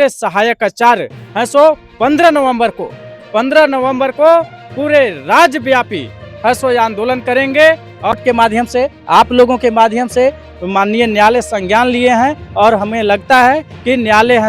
सहायक आचार्य है सो 15 नवंबर को पूरे राज्यव्यापी है सो आंदोलन करेंगे। और के माध्यम से आप लोगों के माध्यम से माननीय न्यायालय संज्ञान लिए हैं और हमें लगता है कि न्यायालय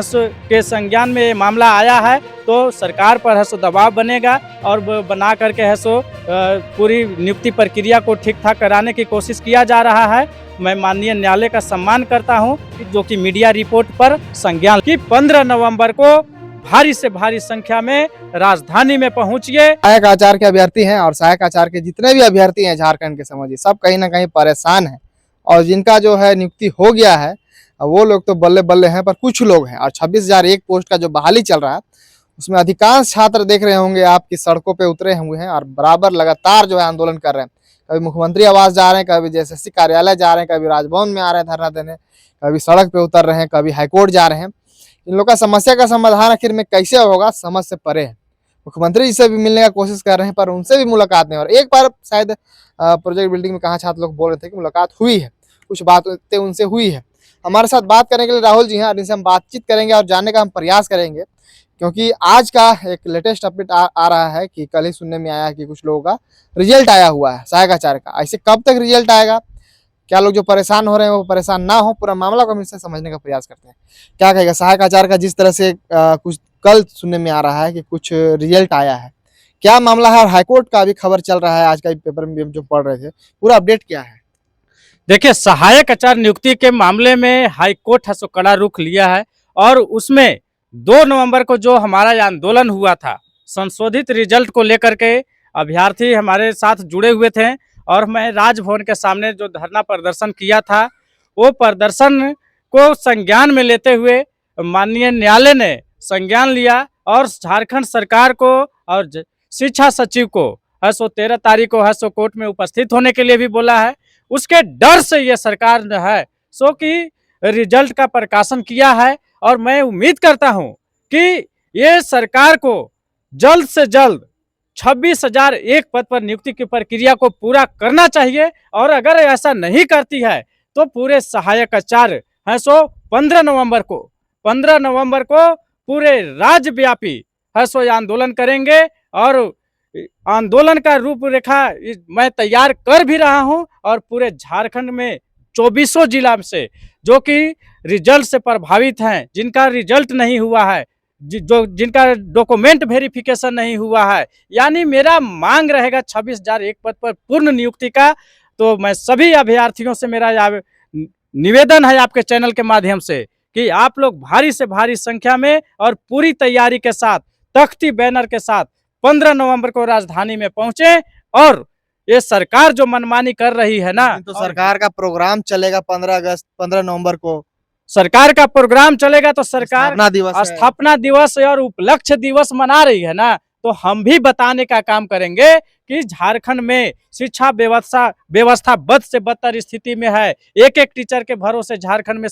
के संज्ञान में ये मामला आया है तो सरकार पर है सो दबाव बनेगा और बना करके है सो पूरी नियुक्ति प्रक्रिया को ठीक ठाक कराने की कोशिश किया जा रहा है। मैं माननीय न्यायालय का सम्मान करता हूं जो कि मीडिया रिपोर्ट पर संज्ञान की 15 नवंबर को भारी से भारी संख्या में राजधानी में पहुंचिए। सहायक आचार्य के अभ्यर्थी हैं और सहायक आचार्य के जितने भी अभ्यर्थी हैं झारखंड के, समझिए सब कहीं ना कहीं परेशान हैं और जिनका जो है नियुक्ति हो गया है वो लोग तो बल्ले बल्ले हैं, पर कुछ लोग हैं। और 26,001 पोस्ट का जो बहाली चल रहा है उसमें अधिकांश छात्र देख रहे होंगे आपकी सड़कों पे उतरे हुए हैं और बराबर लगातार जो है आंदोलन कर रहे हैं। कभी मुख्यमंत्री आवास जा रहे हैं, कभी जेएसएससी कार्यालय जा रहे हैं, कभी राजभवन में आ रहे हैं धरना देने, कभी सड़क पे उतर रहे हैं, कभी हाईकोर्ट जा रहे हैं। इन लोग का समस्या का समाधान आखिर में कैसे होगा समझ से परे है। मुख्यमंत्री जी से भी मिलने का कोशिश कर रहे हैं पर उनसे भी मुलाकात नहीं। और एक बार शायद प्रोजेक्ट बिल्डिंग में कहा छात्र लोग बोल रहे थे कि मुलाकात हुई है, कुछ बातें उनसे हुई है। हमारे साथ बात करने के लिए राहुल जी हैं और इनसे हम बातचीत करेंगे और जानने का हम प्रयास करेंगे, क्योंकि आज का एक लेटेस्ट अपडेट आ रहा है कि कल ही सुनने में आया है कि कुछ लोगों का रिजल्ट आया हुआ है सहायक आचार्य का। ऐसे कब तक रिजल्ट आएगा, क्या लोग जो परेशान हो रहे हैं वो परेशान ना हो, पूरा मामला को हम इससे समझने का प्रयास करते हैं। क्या कहेगा सहायक आचार्य का, जिस तरह से कुछ कल सुनने में आ रहा है कि कुछ रिजल्ट आया है, क्या मामला है? और हाईकोर्ट का भी खबर चल रहा है, आज का पेपर में भी हम जो पढ़ रहे थे, पूरा अपडेट क्या है? देखिए, सहायक आचार्य नियुक्ति के मामले में हाईकोर्ट है सो कड़ा रुख लिया है और उसमें 2 नवंबर को जो हमारा आंदोलन हुआ था संशोधित रिजल्ट को लेकर के अभ्यर्थी हमारे साथ जुड़े हुए थे और मैं राजभवन के सामने जो धरना प्रदर्शन किया था वो प्रदर्शन को संज्ञान में लेते हुए माननीय न्यायालय ने संज्ञान लिया और झारखंड सरकार को और शिक्षा सचिव को है सो 13 तारीख को है सो कोर्ट में उपस्थित होने के लिए भी बोला है। उसके डर से ये सरकार जो है सो कि रिजल्ट का प्रकाशन किया है और मैं उम्मीद करता हूं कि ये सरकार को जल्द से जल्द 26,001 पद पर नियुक्ति की प्रक्रिया को पूरा करना चाहिए और अगर ऐसा नहीं करती है तो पूरे सहायक आचार्य है सो 15 नवंबर को पूरे राज्यव्यापी है सो आंदोलन करेंगे और आंदोलन का रूपरेखा मैं तैयार कर भी रहा हूं और पूरे झारखंड में 24 जिला से जो कि रिजल्ट से प्रभावित हैं, जिनका रिजल्ट नहीं हुआ है, जिनका डॉक्यूमेंट वेरिफिकेशन नहीं हुआ है, यानी मेरा मांग रहेगा 26,001 पद पर पूर्ण नियुक्ति का। तो मैं सभी अभ्यर्थियों से मेरा निवेदन है आपके चैनल के माध्यम से कि आप लोग भारी से भारी संख्या में और पूरी तैयारी के साथ तख्ती बैनर के साथ 15 नवंबर को राजधानी में पहुंचे और ये सरकार जो मनमानी कर रही है ना, तो सरकार का प्रोग्राम चलेगा 15 नवंबर को सरकार का प्रोग्राम चलेगा तो सरकार स्थापना दिवस और उपलक्ष्य दिवस मना रही है ना, तो हम भी बताने का काम करेंगे कि झारखंड में शिक्षा व्यवस्था बद से बदतर स्थिति में है। एक एक टीचर के भरोसे झारखंड में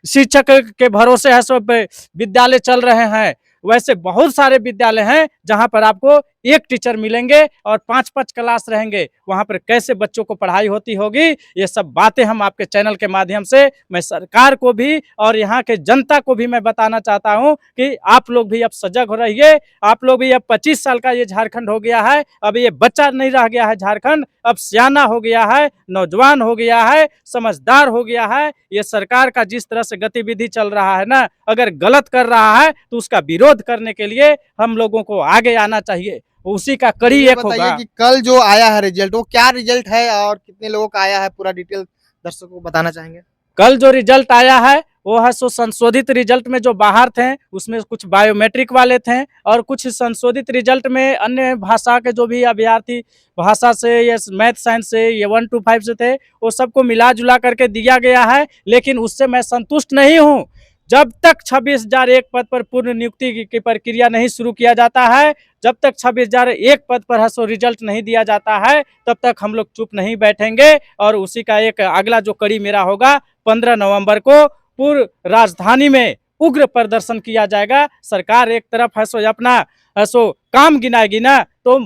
शिक्षक के भरोसे है सो विद्यालय चल रहे हैं। वैसे बहुत सारे विद्यालय हैं जहां पर आपको एक टीचर मिलेंगे और 5-5 क्लास रहेंगे, वहां पर कैसे बच्चों को पढ़ाई होती होगी। ये सब बातें हम आपके चैनल के माध्यम से मैं सरकार को भी और यहाँ के जनता को भी मैं बताना चाहता हूं कि आप लोग भी अब सजग हो रहिए। आप लोग भी अब 25 साल का ये झारखंड हो गया है, अब ये बच्चा नहीं रह गया है झारखंड, अब सियाना हो गया है, नौजवान हो गया है, समझदार हो गया है। ये सरकार का जिस तरह से गतिविधि चल रहा है ना, अगर गलत कर रहा है तो उसका विरोध करने के लिए हम लोगों को आगे आना चाहिए, उसी का कड़ी एक होगा। कि कल जो आया है रिजल्ट वो क्या रिजल्ट है और कितने लोगों का आया है, पूरा डिटेल दर्शकों को बताना चाहेंगे। कल जो रिजल्ट आया है वो है सो संशोधित रिजल्ट में जो बाहर थे उसमें कुछ बायोमेट्रिक वाले थे और कुछ संशोधित रिजल्ट में अन्य भाषा के जो भी अभ्यर्थी भाषा से या मैथ साइंस से या 1 to 5 से थे वो सबको मिला जुला करके दिया गया है, लेकिन उससे मैं संतुष्ट नहीं हूँ। जब तक 26,001 पद पर पूर्ण नियुक्ति की प्रक्रिया नहीं शुरू किया जाता है, जब तक 26,001 पद पर है सो रिजल्ट नहीं दिया जाता है, तब तक हम लोग चुप नहीं बैठेंगे और उसी का एक अगला जो कड़ी मेरा होगा 15 नवंबर को पूर्ण राजधानी में उग्र प्रदर्शन किया जाएगा। सरकार एक तरफ है सो अपना है सो काम गिनाएगी ना, तो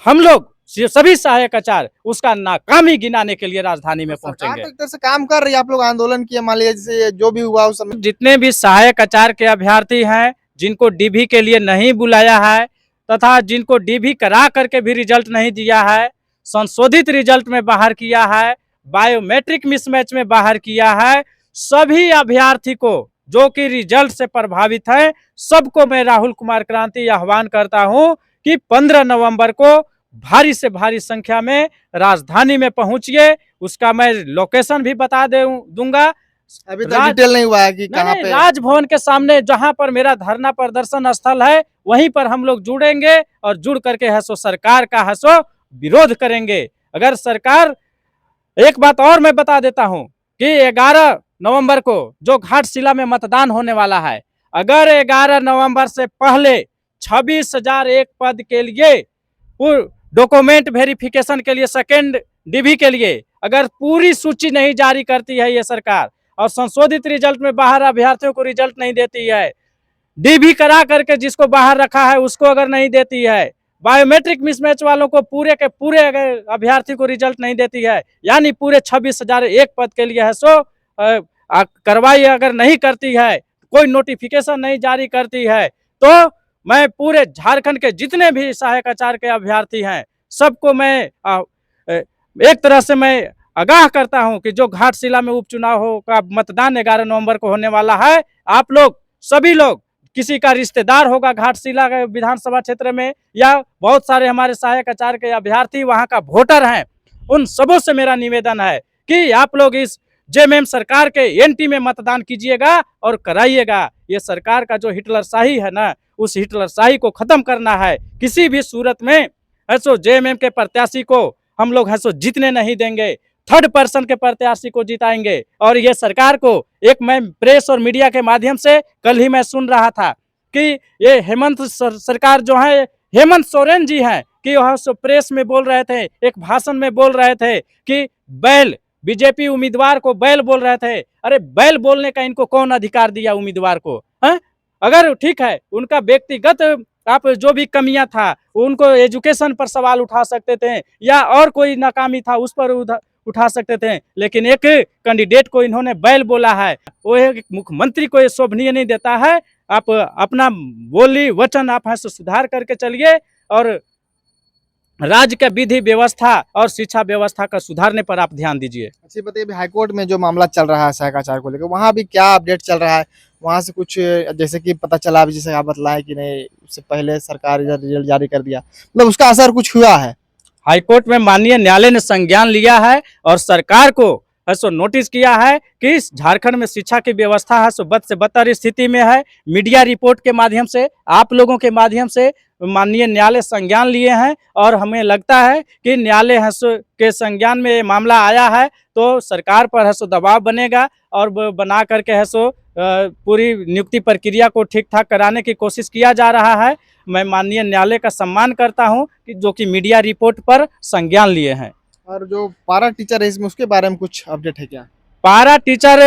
हम लोग सभी सहायक आचार्य उसका नाकामी गिनाने के लिए राजधानी में सरकार पहुंचेंगे। तो एक तरह से काम कर रही है, आप लोग आंदोलन किए, मान लीजिए जैसे जो भी हुआ उस समय। जितने भी सहायक आचार्य के अभ्यर्थी हैं जिनको डीबी के लिए नहीं बुलाया है तथा जिनको डीबी करा करके भी रिजल्ट नहीं दिया है, संशोधित रिजल्ट में बाहर किया है, बायोमेट्रिक मिसमैच में बाहर किया है, सभी अभ्यर्थी को जो कि रिजल्ट से प्रभावित है, सबको मैं राहुल कुमार क्रांति आह्वान करता हूं कि 15 नवंबर को भारी से भारी संख्या में राजधानी में पहुंचिए। उसका मैं लोकेशन भी बता दूंगा। अभी तक डिटेल नहीं हुआ है कि कहाँ पे। राजभवन के सामने जहां पर मेरा धरना प्रदर्शन स्थल है वहीं पर हम लोग जुड़ेंगे और जुड़ करके है सो सरकार का है सो विरोध करेंगे। अगर सरकार, एक बात और मैं बता देता हूं कि 11 नवंबर को जो घाटशिला में मतदान होने वाला है, अगर 11 नवंबर से पहले 26,001 पद के लिए डॉक्यूमेंट वेरिफिकेशन के लिए सेकेंड डीबी के लिए अगर पूरी सूची नहीं जारी करती है ये सरकार और संशोधित रिजल्ट में बाहर अभ्यर्थियों को रिजल्ट नहीं देती है, डीबी करा करके जिसको बाहर रखा है उसको अगर नहीं देती है, बायोमेट्रिक मिसमैच वालों को पूरे के पूरे अगर अभ्यर्थी को रिजल्ट नहीं देती है, यानी पूरे 26,001 पद के लिए है सो कार्रवाई अगर नहीं करती है, कोई नोटिफिकेशन नहीं जारी करती है, तो मैं पूरे झारखंड के जितने भी सहायक आचार्य के अभ्यर्थी हैं सबको मैं एक तरह से मैं आगाह करता हूं कि जो घाटशिला में उपचुनाव हो का मतदान 11 नवंबर को होने वाला है, आप लोग सभी लोग, किसी का रिश्तेदार होगा घाटशिला विधानसभा क्षेत्र में या बहुत सारे हमारे सहायक आचार्य के अभ्यर्थी वहां का वोटर हैं, उन सबों से मेरा निवेदन है कि आप लोग इस जेएमएम सरकार के एंटी में मतदान कीजिएगा और कराइएगा। ये सरकार का जो हिटलरशाही है ना, उस हिटलरशाही को खत्म करना है। किसी भी सूरत में ऐसो जेएमएम के प्रत्याशी को हम लोग ऐसो जीतने नहीं देंगे, थर्ड पर्सन के प्रत्याशी को जिताएंगे। और ये सरकार को एक मैं प्रेस और मीडिया के माध्यम से कल ही मैं सुन रहा था कि ये हेमंत सरकार जो है, हेमंत सोरेन जी हैं कि वह प्रेस में बोल रहे थे, एक भाषण में बोल रहे थे कि बैल, बीजेपी उम्मीदवार को बैल बोल रहे थे। अरे बैल बोलने का इनको कौन अधिकार दिया उम्मीदवार को? है अगर ठीक है उनका व्यक्तिगत आप जो भी कमियां था उनको एजुकेशन पर सवाल उठा सकते थे या और कोई नाकामी था उस पर उठा सकते थे, लेकिन एक कैंडिडेट को इन्होंने बैल बोला है, वो एक मुख्यमंत्री को ये शोभनीय नहीं देता है। आप अपना बोली वचन आप से सुधार करके चलिए और राज्य के विधि व्यवस्था और शिक्षा व्यवस्था का सुधारने पर आप ध्यान दीजिए। अच्छा बताइए, अभी हाईकोर्ट में जो मामला चल रहा है सहायक आचार्य को लेकर, वहाँ भी क्या अपडेट चल रहा है? वहाँ से कुछ जैसे कि पता चला अभी, जैसे आप बतलाएं कि नहीं उससे पहले सरकार रिजल्ट जारी कर दिया, मतलब उसका असर कुछ हुआ है? हाईकोर्ट में माननीय न्यायालय ने संज्ञान लिया है और सरकार को सो नोटिस किया है कि झारखंड में शिक्षा की व्यवस्था है सो बद से बदतर स्थिति में है। मीडिया रिपोर्ट के माध्यम से, आप लोगों के माध्यम से माननीय न्यायालय संज्ञान लिए हैं और हमें लगता है कि न्यायालय के संज्ञान में ये मामला आया है तो सरकार पर है सो दबाव बनेगा और बना करके है सो पूरी नियुक्ति प्रक्रिया को ठीक ठाक कराने की कोशिश किया जा रहा है। मैं माननीय न्यायालय का सम्मान करता हूं कि जो कि मीडिया रिपोर्ट पर संज्ञान लिए हैं। और जो पारा टीचर है इसमें, उसके बारे में कुछ अपडेट है क्या? पारा टीचर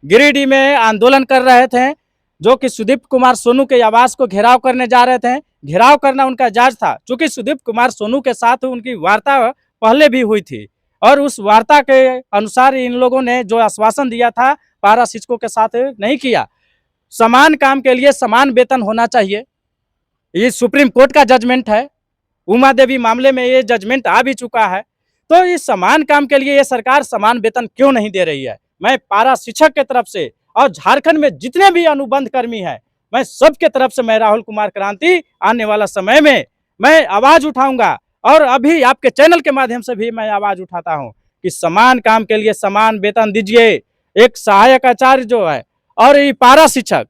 गिरिडीह में आंदोलन कर रहे थे, जो कि सुदीप कुमार सोनू के आवास को घेराव करने जा रहे थे। घेराव करना उनका जायज था क्योंकि सुदीप कुमार सोनू के साथ उनकी वार्ता पहले भी हुई थी और उस वार्ता के अनुसार इन लोगों ने जो आश्वासन दिया था पारा शिक्षकों के साथ नहीं किया। समान काम के लिए समान वेतन होना चाहिए, ये सुप्रीम कोर्ट का जजमेंट है। उमा देवी मामले में ये जजमेंट आ भी चुका है, तो इस समान काम के लिए ये सरकार समान वेतन क्यों नहीं दे रही है? मैं पारा शिक्षक के तरफ से और झारखंड में जितने भी अनुबंध कर्मी हैं, मैं सबके तरफ से मैं राहुल कुमार क्रांति आने वाला समय में मैं आवाज उठाऊंगा और अभी आपके चैनल के माध्यम से भी मैं आवाज उठाता हूं कि समान काम के लिए समान वेतन दीजिए। एक सहायक आचार्य जो है और ये पारा शिक्षक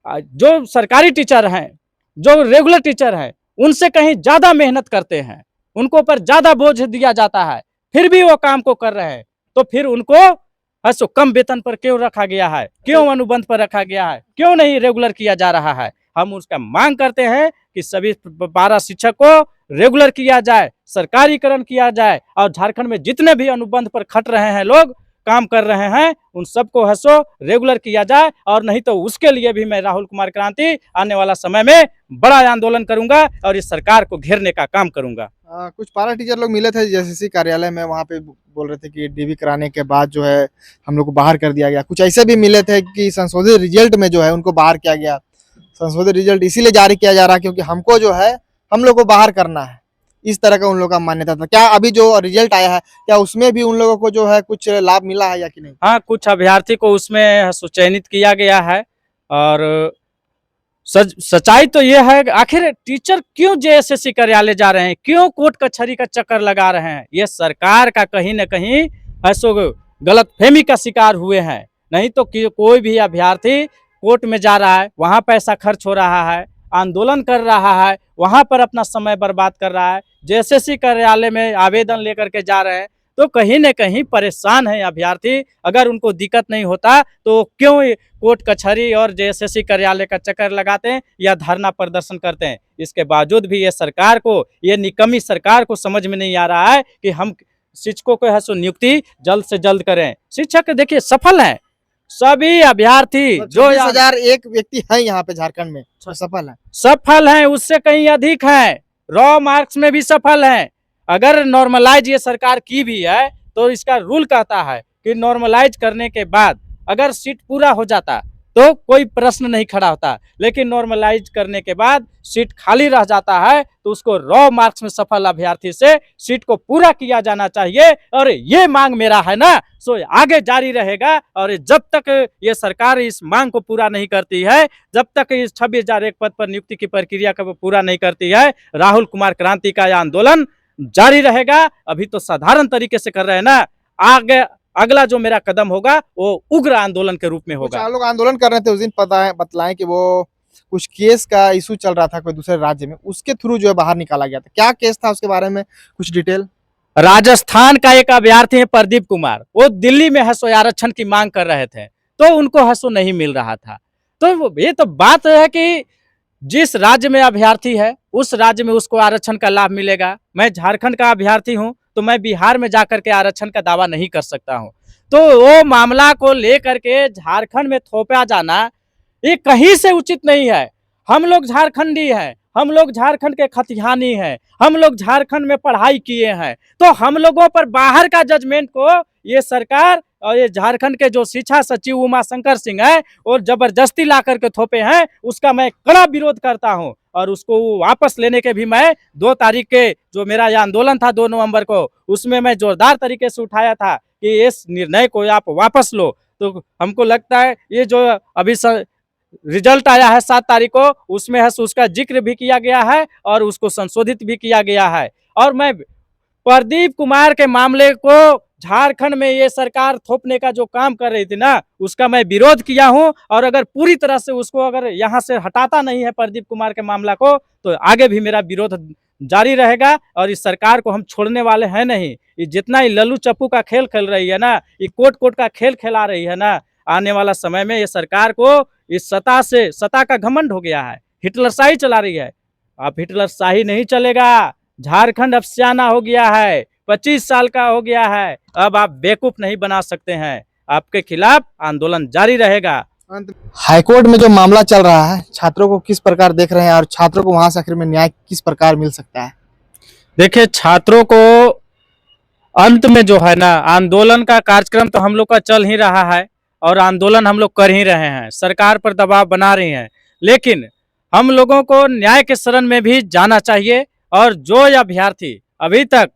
जो सरकारी टीचर हैं, जो रेगुलर टीचर हैं, उनसे कहीं ज्यादा मेहनत करते हैं, उनको ऊपर ज्यादा बोझ दिया जाता है, फिर भी वो काम को कर रहे हैं, तो फिर उनको सो कम वेतन पर क्यों रखा गया है? क्यों अनुबंध पर रखा गया है? क्यों नहीं रेगुलर किया जा रहा है? हम उसका मांग करते हैं कि सभी पारा शिक्षक को रेगुलर किया जाए, सरकारीकरण किया जाए और झारखंड में जितने भी अनुबंध पर खट रहे हैं लोग काम कर रहे हैं उन सबको है सो रेगुलर किया जाए, और नहीं तो उसके लिए भी मैं राहुल कुमार क्रांति आने वाला समय में बड़ा आंदोलन करूंगा और इस सरकार को घेरने का काम करूंगा। कुछ पारा टीचर लोग मिले थे जेसीसी कार्यालय में, वहाँ पे बोल रहे थे कि डीवी कराने के बाद जो है हम लोग को बाहर कर दिया गया। कुछ ऐसे भी मिले थे कि संशोधित रिजल्ट में जो है उनको बाहर किया गया। संशोधित रिजल्ट इसीलिए जारी किया जा रहा है क्योंकि हमको जो है हम लोग को बाहर करना है, इस तरह का उन लोगों का मान्यता था। क्या अभी जो रिजल्ट आया है क्या उसमें भी उन लोगों को जो है कुछ लाभ मिला है या कि नहीं? हाँ, कुछ अभ्यर्थी को उसमें चयनित किया गया है, और सच्चाई तो ये है कि आखिर टीचर क्यों जेएसएससी कार्यालय जा रहे हैं, क्यों कोर्ट कचहरी का चक्कर लगा रहे हैं? ये सरकार का कहीं न कहीं ऐसो गलतफहमी का शिकार हुए हैं। नहीं तो कोई भी अभ्यर्थी कोर्ट में जा रहा है, वहाँ पैसा खर्च हो रहा है, आंदोलन कर रहा है, वहाँ पर अपना समय बर्बाद कर रहा है, जेएसएससी कार्यालय में आवेदन लेकर के जा रहे हैं, तो कहीं न कहीं परेशान है अभ्यर्थी। अगर उनको दिक्कत नहीं होता तो क्यों कोर्ट कचहरी और जेएसएससी कार्यालय का चक्कर लगाते हैं या धरना प्रदर्शन करते हैं? इसके बावजूद भी ये सरकार को, ये निकम्मी सरकार को समझ में नहीं आ रहा है कि हम शिक्षकों को है सो नियुक्ति जल्द से जल्द करें। शिक्षक देखिए सफल हैं, सभी अभ्यर्थी जो 26,001 व्यक्ति हैं यहाँ पे झारखंड में सफल हैं, उससे कहीं अधिक हैं, रॉ मार्क्स में भी सफल हैं। अगर नॉर्मलाइज ये सरकार की भी है तो इसका रूल कहता है कि नॉर्मलाइज करने के बाद अगर सीट पूरा हो जाता तो कोई प्रश्न नहीं खड़ा होता, लेकिन नॉर्मलाइज करने के बाद सीट खाली रह जाता है तो उसको रॉ मार्क्स में सफल अभ्यर्थी से सीट को पूरा किया जाना चाहिए। और ये मांग मेरा है ना, सो आगे जारी रहेगा। और जब तक ये सरकार इस मांग को पूरा नहीं करती है, जब तक इस 26,001 पद पर नियुक्ति की प्रक्रिया को पूरा नहीं करती है, राहुल कुमार क्रांति का यह आंदोलन जारी रहेगा। अभी तो साधारण तरीके से कर रहे हैं ना, आगे अगला जो मेरा कदम होगा वो उग्र आंदोलन के रूप में होगा। लोग आंदोलन कर रहे थे उस दिन, बतलाएं कि वो कुछ केस का इशू चल रहा था कोई दूसरे राज्य में, उसके थ्रू जो है बाहर निकाला गया था। क्या केस था उसके बारे में कुछ डिटेल? राजस्थान का एक अभ्यर्थी है प्रदीप कुमार, वो दिल्ली में है सो आरक्षण की मांग कर रहे थे तो उनको है सो नहीं मिल रहा था। तो ये तो बात है कि जिस राज्य में अभ्यर्थी है उस राज्य में उसको आरक्षण का लाभ मिलेगा। मैं झारखंड का अभ्यर्थी हूं तो मैं बिहार में जाकर के आरक्षण का दावा नहीं कर सकता हूं। तो वो मामला को लेकर के झारखंड में थोपा जाना ये कहीं से उचित नहीं है। हम लोग झारखंडी हैं, हम लोग झारखंड के खतिहानी हैं, हम लोग झारखंड में पढ़ाई किए हैं, तो हम लोगों पर बाहर का जजमेंट को ये सरकार और ये झारखंड के जो शिक्षा सचिव उमा शंकर सिंह है और जबरदस्ती ला करके थोपे हैं, उसका मैं कड़ा विरोध करता हूं। और उसको वापस लेने के भी मैं 2 तारीख के जो मेरा यह आंदोलन था 2 नवंबर को, उसमें मैं जोरदार तरीके से उठाया था कि इस निर्णय को आप वापस लो। तो हमको लगता है ये जो अभी रिजल्ट आया है 7 तारीख को, उसमें है उसका जिक्र भी किया गया है और उसको संशोधित भी किया गया है। और मैं प्रदीप कुमार के मामले को झारखंड में ये सरकार थोपने का जो काम कर रही थी ना, उसका मैं विरोध किया हूं। और अगर पूरी तरह से उसको अगर यहां से हटाता नहीं है प्रदीप कुमार के मामला को, तो आगे भी मेरा विरोध जारी रहेगा। और इस सरकार को हम छोड़ने वाले हैं नहीं। ये जितना ही लल्लू चप्पू का खेल खेल रही है ना, ये कोट का खेल खेला रही है ना, आने वाला समय में ये सरकार को इस सत्ता का घमंड हो गया है, हिटलरशाही चला रही है। अब हिटलरशाही नहीं चलेगा, झारखंड अब सियाना हो गया है, 25 साल का हो गया है, अब आप बेवकूफ नहीं बना सकते हैं। आपके खिलाफ आंदोलन जारी रहेगा। हाईकोर्ट में जो मामला चल रहा है, छात्रों को किस प्रकार देख रहे हैं और छात्रों को वहां से आखिर में न्याय किस प्रकार मिल सकता है? देखिए, छात्रों को अंत में जो है ना, आंदोलन का कार्यक्रम तो हम लोग का चल ही रहा है और आंदोलन हम लोग कर ही रहे हैं, सरकार पर दबाव बना रही हैं, लेकिन हम लोगों को न्याय के शरण में भी जाना चाहिए। और जो अभ्यर्थी अभी तक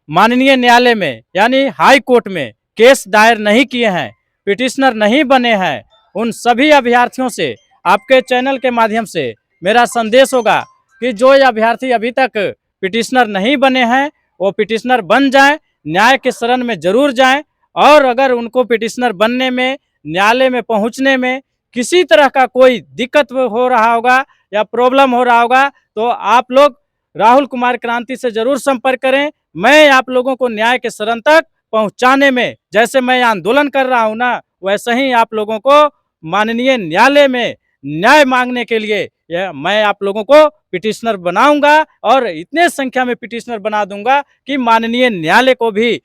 माननीय न्यायालय में यानी हाई कोर्ट में केस दायर नहीं किए हैं, पिटिशनर नहीं बने हैं, उन सभी अभ्यर्थियों से आपके चैनल के माध्यम से मेरा संदेश होगा कि जो अभ्यर्थी अभी तक पिटिशनर नहीं बने हैं वो पिटिशनर बन जाएं, न्याय के शरण में जरूर जाएं। और अगर उनको पिटिशनर बनने में, न्यायालय में पहुंचने में किसी तरह का कोई दिक्कत हो रहा होगा या प्रॉब्लम हो रहा होगा, तो आप लोग राहुल कुमार क्रांति से जरूर संपर्क करें। मैं आप लोगों को न्याय के शरण तक पहुंचाने में, जैसे मैं आंदोलन कर रहा हूं ना, वैसे ही आप लोगों को माननीय न्यायालय में न्याय मांगने के लिए मैं आप लोगों को पिटिशनर बनाऊंगा और इतने संख्या में पिटिशनर बना दूंगा कि माननीय न्यायालय को भी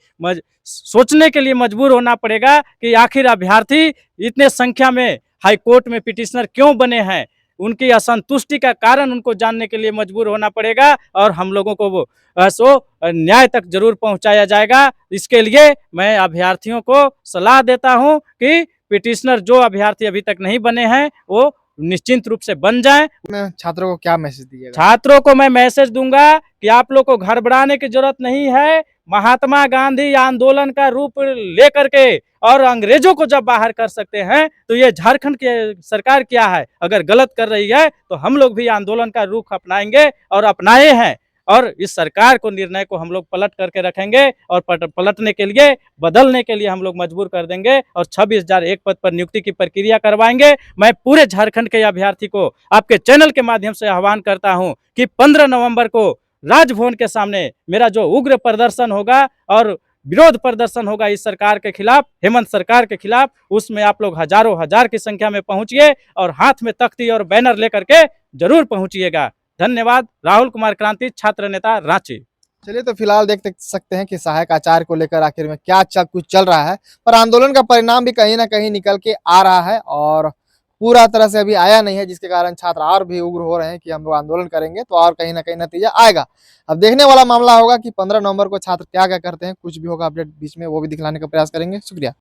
सोचने के लिए मजबूर होना पड़ेगा कि आखिर अभ्यर्थी इतने संख्या में हाई कोर्ट में पिटिशनर क्यों बने हैं। उनकी असंतुष्टि का कारण उनको जानने के लिए मजबूर होना पड़ेगा और हम लोगों को वो न्याय तक जरूर पहुंचाया जाएगा। इसके लिए मैं अभ्यर्थियों को सलाह देता हूं कि पिटिशनर जो अभ्यर्थी अभी तक नहीं बने हैं वो निश्चिंत रूप से बन जाएं। में छात्रों को क्या मैसेज दीजिएगा? छात्रों को मैं मैसेज दूंगा कि आप लोग को घबराने की जरूरत नहीं है। महात्मा गांधी आंदोलन का रूप लेकर के और अंग्रेजों को जब बाहर कर सकते हैं तो ये झारखंड की सरकार क्या है, अगर गलत कर रही है तो हम लोग भी आंदोलन का रुख अपनाएंगे और अपनाए हैं और इस सरकार को निर्णय को हम लोग पलट करके रखेंगे और पलटने के लिए बदलने के लिए हम लोग मजबूर कर देंगे और 26,001 पद पर नियुक्ति की प्रक्रिया करवाएंगे। मैं पूरे झारखंड के अभ्यर्थी को आपके चैनल के माध्यम से आह्वान करता हूं कि 15 नवंबर को राजभवन के सामने मेरा जो उग्र प्रदर्शन होगा और विरोध प्रदर्शन होगा इस सरकार के खिलाफ, हेमंत सरकार के खिलाफ, उसमें आप लोग हजारों हजार की संख्या में पहुंचिए और हाथ में तख्ती और बैनर लेकर के जरूर पहुंचिएगा। धन्यवाद। राहुल कुमार क्रांति, छात्र नेता, रांची। चलिए, तो फिलहाल देख सकते हैं कि सहायक आचार्य को लेकर आखिर में क्या कुछ चल रहा है, पर आंदोलन का परिणाम भी कहीं ना कहीं निकल के आ रहा है और पूरा तरह से अभी आया नहीं है, जिसके कारण छात्र और भी उग्र हो रहे हैं कि हम लोग आंदोलन करेंगे तो और कहीं ना कहीं नतीजा आएगा। अब देखने वाला मामला होगा कि 15 नवंबर को छात्र क्या क्या करते हैं। कुछ भी होगा अपडेट बीच में वो भी दिखलाने का प्रयास करेंगे। शुक्रिया।